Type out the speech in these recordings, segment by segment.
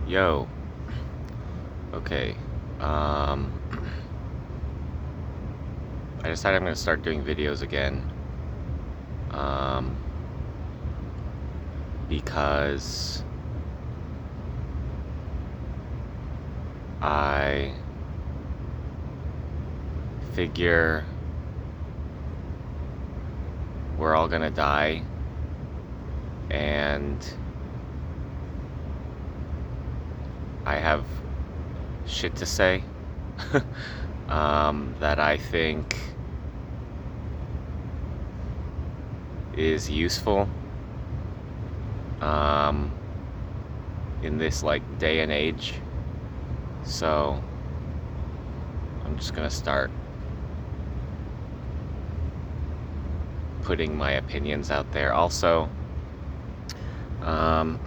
Yo, okay. Um, I decided I'm gonna start doing videos again. Um, because I figure we're all gonna die, and I have shit to say that I think is useful um, in this like day and age. So I'm just gonna start putting my opinions out there. Also, um,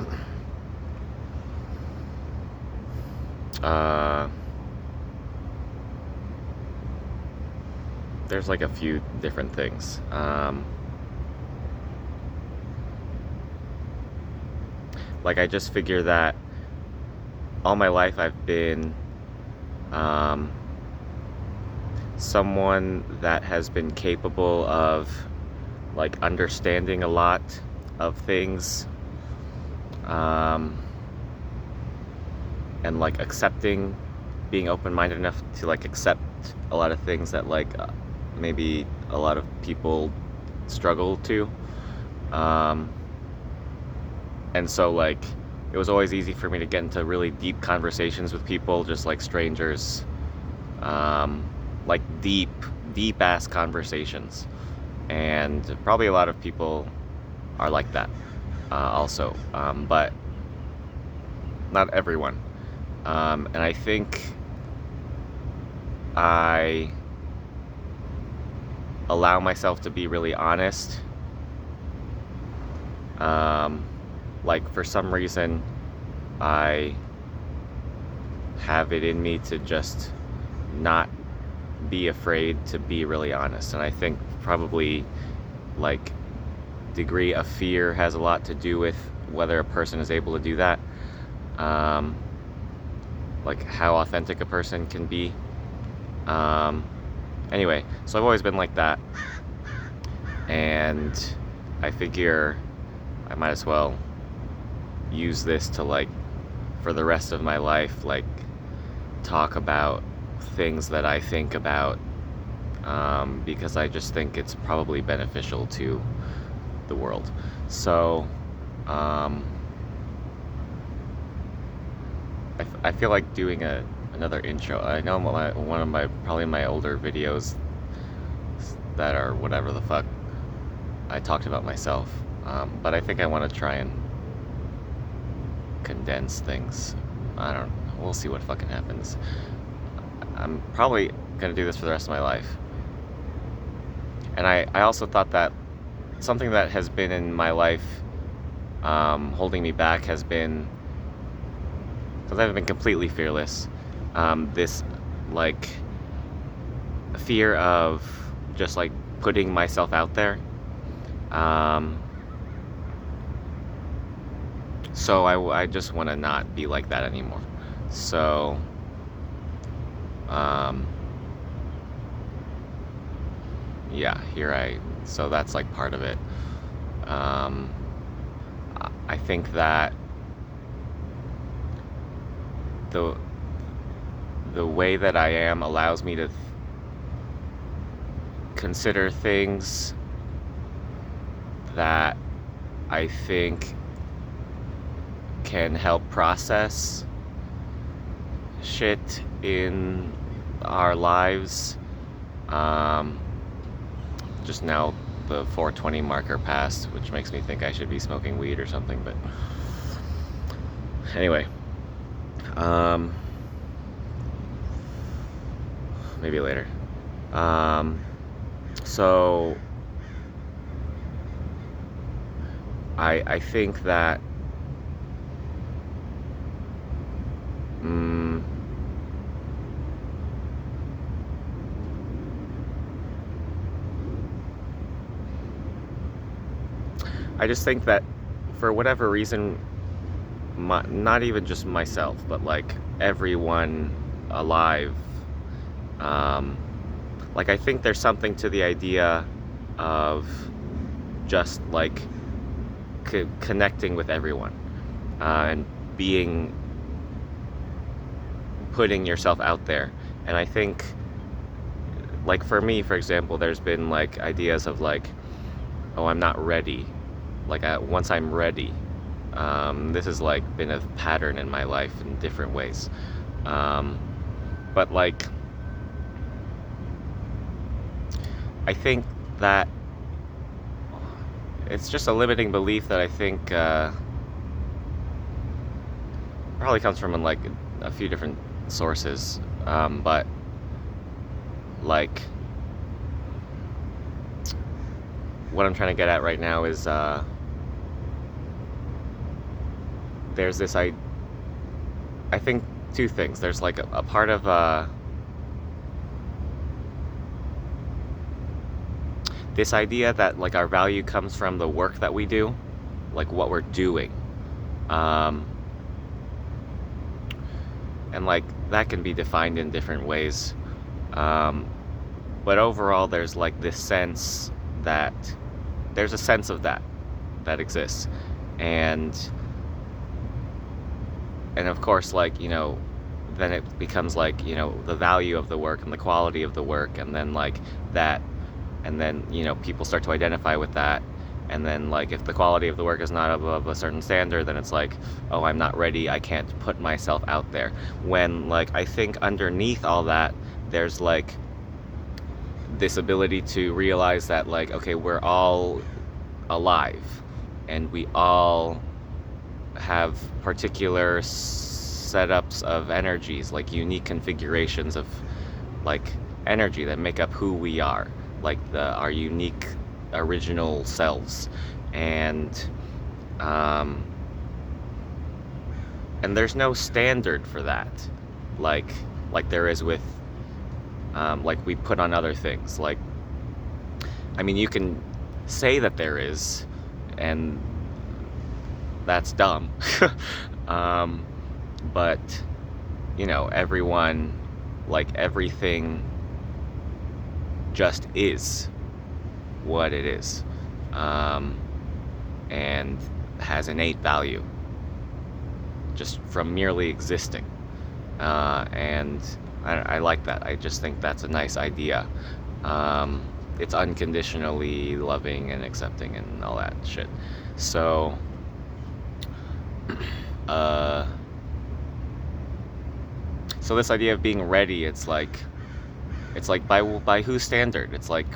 uh, there's like a few different things. Like I just figure that all my life I've been someone that has been capable of like understanding a lot of things, and like accepting, being open-minded enough to like accept a lot of things that like maybe a lot of people struggle to, and so like it was always easy for me to get into really deep conversations with people, just like strangers, like deep ass conversations. And probably a lot of people are like that also, but not everyone. And I think I allow myself to be really honest. Like for some reason, I have it in me to just not be afraid to be really honest. And I think probably like degree of fear has a lot to do with whether a person is able to do that. Like how authentic a person can be. Anyway, so I've always been like that, and I figure I might as well use this to like for the rest of my life like talk about things that I think about, because I just think it's probably beneficial to the world. So I feel like doing another intro. I know one of my probably my older videos that are whatever the fuck I talked about myself, but I think I want to try and condense things. I don't know. We'll see what fucking happens. I'm probably gonna do this for the rest of my life. And I also thought that something that has been in my life holding me back has been, because I've been completely fearless, this like fear of just like putting myself out there. So I just want to not be like that anymore. So yeah, so that's like part of it. I think that the way that I am allows me to consider things that I think can help process shit in our lives. Just now the 420 marker passed, which makes me think I should be smoking weed or something, but anyway, maybe later. So I think that I just think that for whatever reason not even just myself, but like everyone alive. Um, like I think there's something to the idea of just like connecting with everyone, and being putting yourself out there. And I think, like for me, for example, there's been like ideas of like, oh, I'm not ready. Like once I'm ready, this has like been a pattern in my life in different ways. But like, I think that it's just a limiting belief that I think probably comes from like a few different sources. But like, what I'm trying to get at right now is there's this I think two things. There's like a part of this idea that like our value comes from the work that we do, like what we're doing, and like that can be defined in different ways, but overall there's like this sense that there's a sense of that exists. And of course, like, you know, then it becomes like, you know, the value of the work and the quality of the work, and then like that, and then, you know, people start to identify with that. And then like if the quality of the work is not above a certain standard, then it's like, oh, I'm not ready, I can't put myself out there. When like I think underneath all that there's like this ability to realize that like, okay, we're all alive and we all have particular setups of energies, like unique configurations of like energy that make up who we are, like our unique original selves. And there's no standard for that, like there is with like we put on other things. Like, I mean, you can say that there is, and that's dumb. But you know, everyone, like everything just is what it is, and has innate value just from merely existing. And I like that. I just think that's a nice idea. It's unconditionally loving and accepting and all that shit. So so this idea of being ready, it's like by whose standard? It's like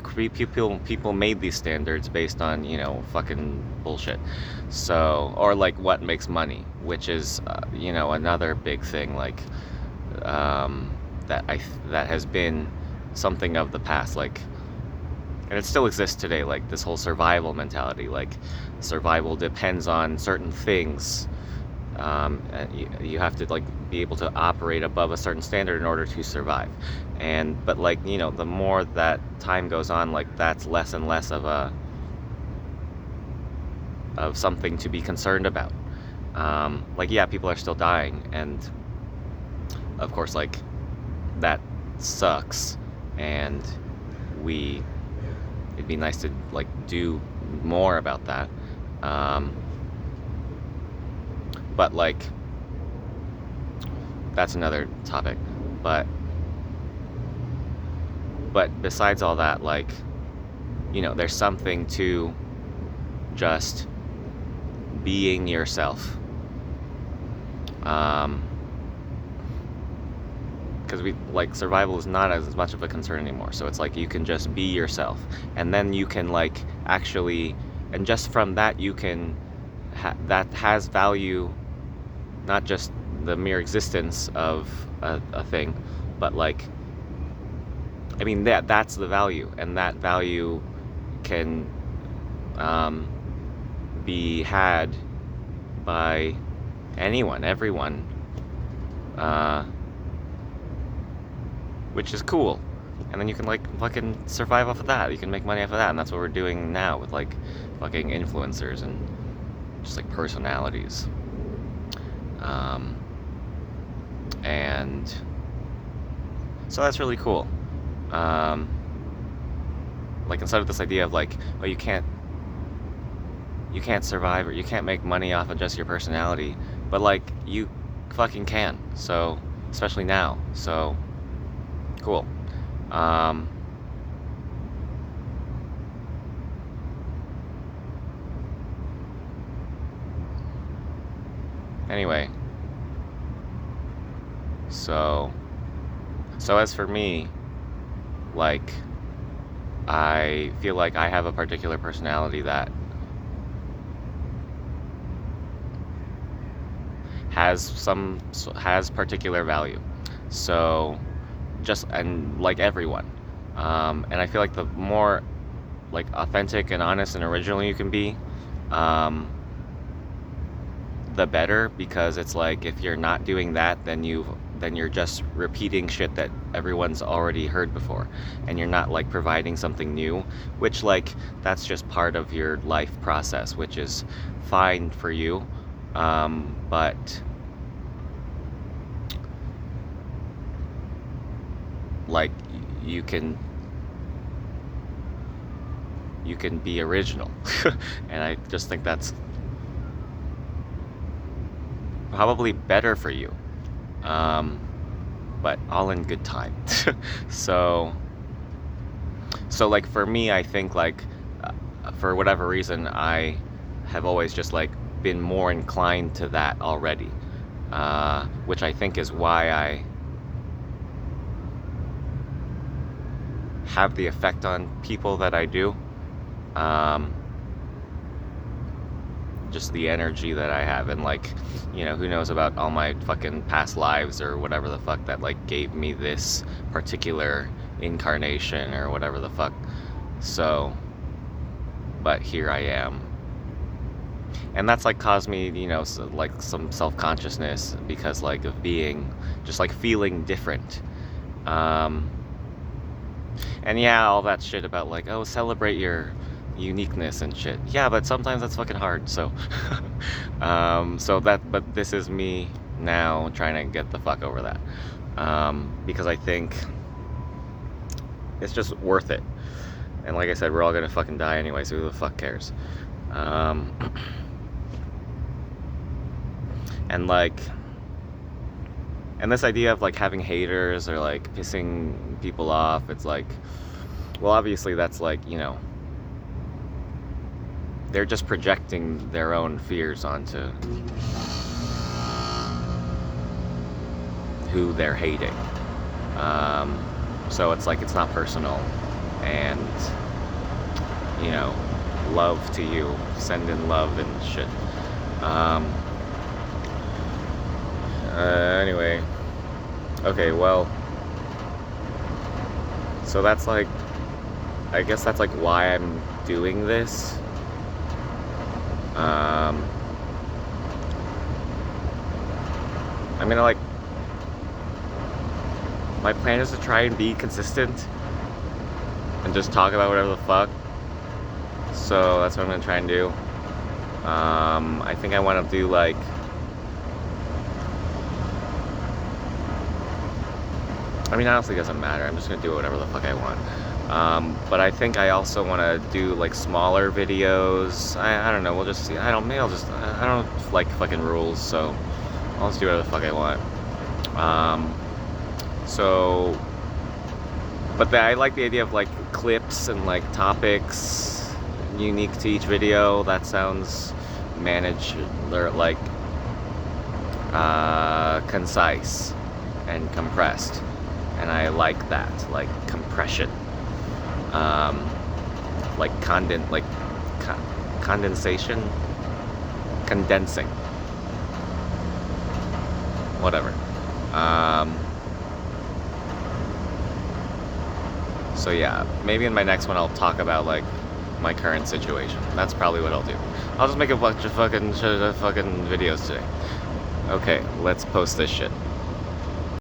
people made these standards based on, you know, fucking bullshit. So, or like what makes money, which is you know, another big thing, like that has been something of the past, like, and it still exists today, like this whole survival mentality. Like survival depends on certain things. And you have to like be able to operate above a certain standard in order to survive. But like, you know, the more that time goes on, like that's less and less of something to be concerned about. Like, yeah, people are still dying, and of course, like, that sucks, and it'd be nice to like do more about that. But like, that's another topic. But besides all that, like, you know, there's something to just being yourself. Because we like, survival is not as much of a concern anymore. So it's like you can just be yourself, and then you can like actually, and just from that you can that has value, not just the mere existence of a thing, but like, I mean, that's the value, and that value can be had by anyone, everyone, which is cool. And then you can like fucking survive off of that. You can make money off of that, and that's what we're doing now with like fucking influencers and just like personalities. And so that's really cool. Like, instead of this idea of like, oh, you can't survive or you can't make money off of just your personality, but like, you fucking can. So, especially now. So, cool. Anyway, so as for me, like, I feel like I have a particular personality that has particular value. So, and like everyone, and I feel like the more like authentic and honest and original you can be, the better, because it's like, if you're not doing that, then you're just repeating shit that everyone's already heard before, and you're not like providing something new, which, like, that's just part of your life process, which is fine for you, but like, you can be original. And I just think that's probably better for you, but all in good time. So like, for me, I think, like, for whatever reason, I have always just like been more inclined to that already, which I think is why I have the effect on people that I do. Just the energy that I have, and like, who knows about all my fucking past lives or whatever the fuck that like gave me this particular incarnation or whatever the fuck. So, but here I am, and that's like caused me, like some self-consciousness, because like of being just like feeling different. And yeah, all that shit about like, oh, celebrate your uniqueness and shit. Yeah, but sometimes that's fucking hard. So, but this is me now trying to get the fuck over that, because I think it's just worth it. And like I said, we're all gonna fucking die anyway, so who the fuck cares? And like, and this idea of like having haters or like pissing people off, it's like, well, obviously that's like, they're just projecting their own fears onto who they're hating. So it's like, it's not personal, and love to you, send in love and shit. Anyway, okay, well, so that's like, I guess that's like why I'm doing this. I'm gonna like, my plan is to try and be consistent and just talk about whatever the fuck. So that's what I'm gonna try and do. I think I want to do like, I mean, honestly, it doesn't matter. I'm just gonna do whatever the fuck I want. But I think I also want to do like smaller videos. I don't know. We'll just see. I don't like fucking rules, so I'll just do whatever the fuck I want. But I like the idea of like clips and like topics unique to each video. That sounds managed, or like concise and compressed, and I like that, like compression, like condensation, condensing, whatever. So yeah, maybe in my next one I'll talk about like my current situation. That's probably what I'll do. I'll just make a bunch of fucking videos today. Okay, let's post this shit.